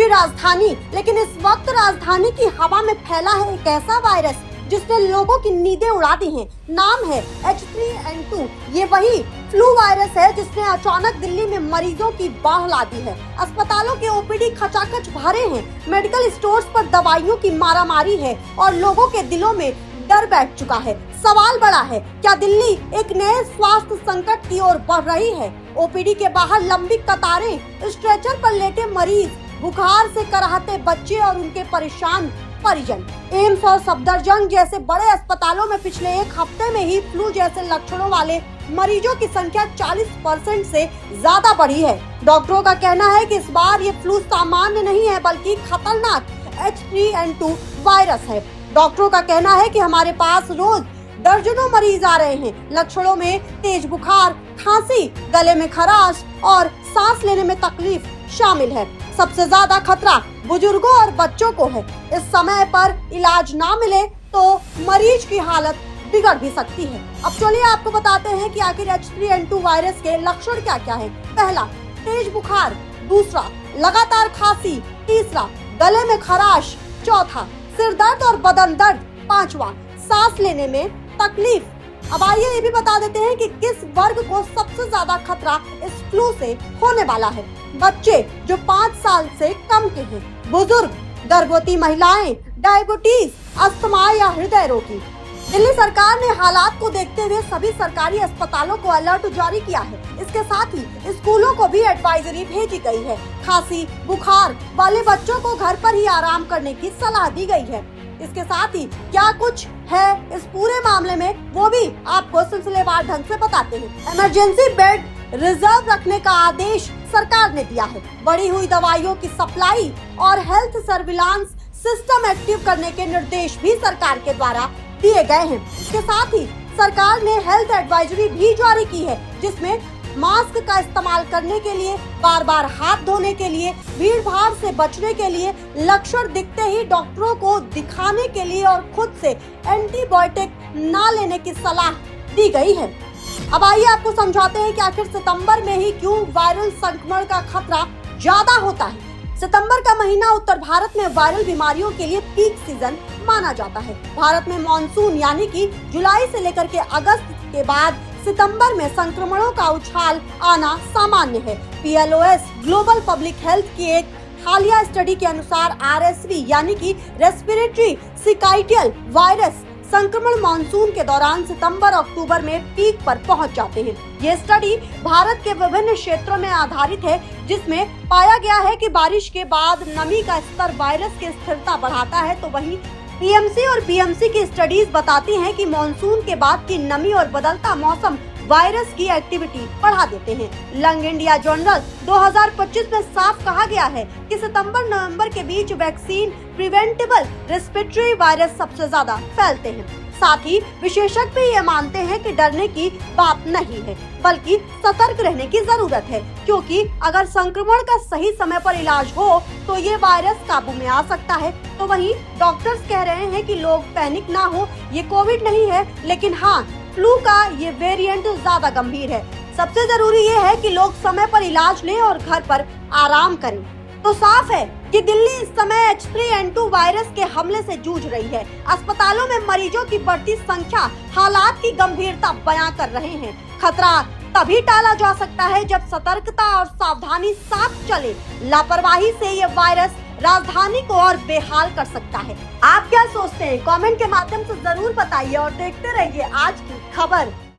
की राजधानी, लेकिन इस वक्त राजधानी की हवा में फैला है एक ऐसा वायरस जिसने लोगों की नींदें उड़ा दी हैं। नाम है H3N2। ये वही फ्लू वायरस है जिसने अचानक दिल्ली में मरीजों की बाढ़ ला दी है। अस्पतालों के ओपीडी खचाखच भरे हैं, मेडिकल स्टोर्स पर दवाइयों की मारामारी है और लोगों के दिलों में डर बैठ चुका है। सवाल बड़ा है, क्या दिल्ली एक नए स्वास्थ्य संकट की ओर बढ़ रही है? ओपीडी के बाहर लंबी कतारें, स्ट्रेचर पर लेटे मरीज, बुखार से कराहते बच्चे और उनके परेशान परिजन। एम्स और सफदरजंग जैसे बड़े अस्पतालों में पिछले एक हफ्ते में ही फ्लू जैसे लक्षणों वाले मरीजों की संख्या 40% से ज्यादा बढ़ी है। डॉक्टरों का कहना है कि इस बार ये फ्लू सामान्य नहीं है बल्कि खतरनाक H3N2 वायरस है। डॉक्टरों का कहना है कि हमारे पास रोज दर्जनों मरीज आ रहे हैं। लक्षणों में तेज बुखार, खांसी, गले में खराश और सांस लेने में तकलीफ शामिल है। सबसे ज्यादा खतरा बुजुर्गों और बच्चों को है। इस समय पर इलाज ना मिले तो मरीज की हालत बिगड़ भी सकती है। अब चलिए आपको बताते हैं कि आखिर H3N2 वायरस के लक्षण क्या क्या है। पहला, तेज बुखार। दूसरा, लगातार खांसी। तीसरा, गले में खराश। चौथा, सिर दर्द और बदन दर्द। पांचवा, सांस लेने में तकलीफ। अब आइए ये भी बता देते हैं कि किस वर्ग को सबसे ज्यादा खतरा इस फ्लू से होने वाला है। बच्चे जो 5 साल से कम के हैं, बुजुर्ग, गर्भवती महिलाएं, डायबिटीज, अस्थमा या हृदय रोगी। दिल्ली सरकार ने हालात को देखते हुए सभी सरकारी अस्पतालों को अलर्ट जारी किया है। इसके साथ ही स्कूलों को भी एडवाइजरी भेजी गई है। खांसी, बुखार वाले बच्चों को घर पर ही आराम करने की सलाह दी गई है। इसके साथ ही क्या कुछ है इस पूरे मामले में, वो भी आपको सिलसिलेवार ढंग से बताते हैं। इमरजेंसी बेड रिजर्व रखने का आदेश सरकार ने दिया है। बढ़ी हुई दवाइयों की सप्लाई और हेल्थ सर्विलांस सिस्टम एक्टिव करने के निर्देश भी सरकार के द्वारा दिए गए हैं। इसके साथ ही सरकार ने हेल्थ एडवाइजरी भी जारी की है, जिसमें मास्क का इस्तेमाल करने के लिए, बार बार हाथ धोने के लिए, भीड़ भाड़ से बचने के लिए, लक्षण दिखते ही डॉक्टरों को दिखाने के लिए और खुद से एंटीबायोटिक ना लेने की सलाह दी गई है। अब आइए आपको समझाते हैं कि आखिर सितंबर में ही क्यों वायरल संक्रमण का खतरा ज्यादा होता है। सितंबर का महीना उत्तर भारत में वायरल बीमारियों के लिए पीक सीजन माना जाता है। भारत में मॉनसून यानी कि जुलाई से लेकर के अगस्त के बाद सितंबर में संक्रमणों का उछाल आना सामान्य है। PLOS ग्लोबल पब्लिक हेल्थ की एक हालिया स्टडी के अनुसार RSV यानी कि रेस्पिरेटरी सिकाइटियल वायरस संक्रमण मानसून के दौरान सितंबर-अक्टूबर में पीक पर पहुंच जाते हैं। ये स्टडी भारत के विभिन्न क्षेत्रों में आधारित है, जिसमें पाया गया है कि बारिश के बाद नमी का स्तर वायरस की स्थिरता बढ़ाता है, तो वहीं PMC और BMC की स्टडीज बताती हैं कि मानसून के बाद की नमी और बदलता मौसम वायरस की एक्टिविटी बढ़ा देते हैं। लंग इंडिया जर्नल 2025 में साफ कहा गया है कि सितंबर-नवंबर के बीच वैक्सीन प्रिवेंटेबल रेस्पिरेटरी वायरस सबसे ज्यादा फैलते हैं। साथ ही विशेषज्ञ भी ये मानते हैं कि डरने की बात नहीं है, बल्कि सतर्क रहने की जरूरत है, क्योंकि अगर संक्रमण का सही समय पर इलाज हो तो ये वायरस काबू में आ सकता है। तो वहीं डॉक्टर्स कह रहे हैं कि लोग पैनिक ना हो, ये कोविड नहीं है, लेकिन हाँ, फ्लू का ये वेरिएंट ज्यादा गंभीर है। सबसे जरूरी ये है कि लोग समय पर इलाज लें और घर पर आराम करें। तो साफ है कि दिल्ली इस समय H3N2 वायरस के हमले से जूझ रही है। अस्पतालों में मरीजों की बढ़ती संख्या हालात की गंभीरता बयां कर रहे हैं। खतरा तभी टाला जा सकता है जब सतर्कता और सावधानी साथ चले। लापरवाही से ये वायरस राजधानी को और बेहाल कर सकता है। आप क्या सोचते हैं? कमेंट के माध्यम से जरूर बताइए और देखते रहिए आज की खबर।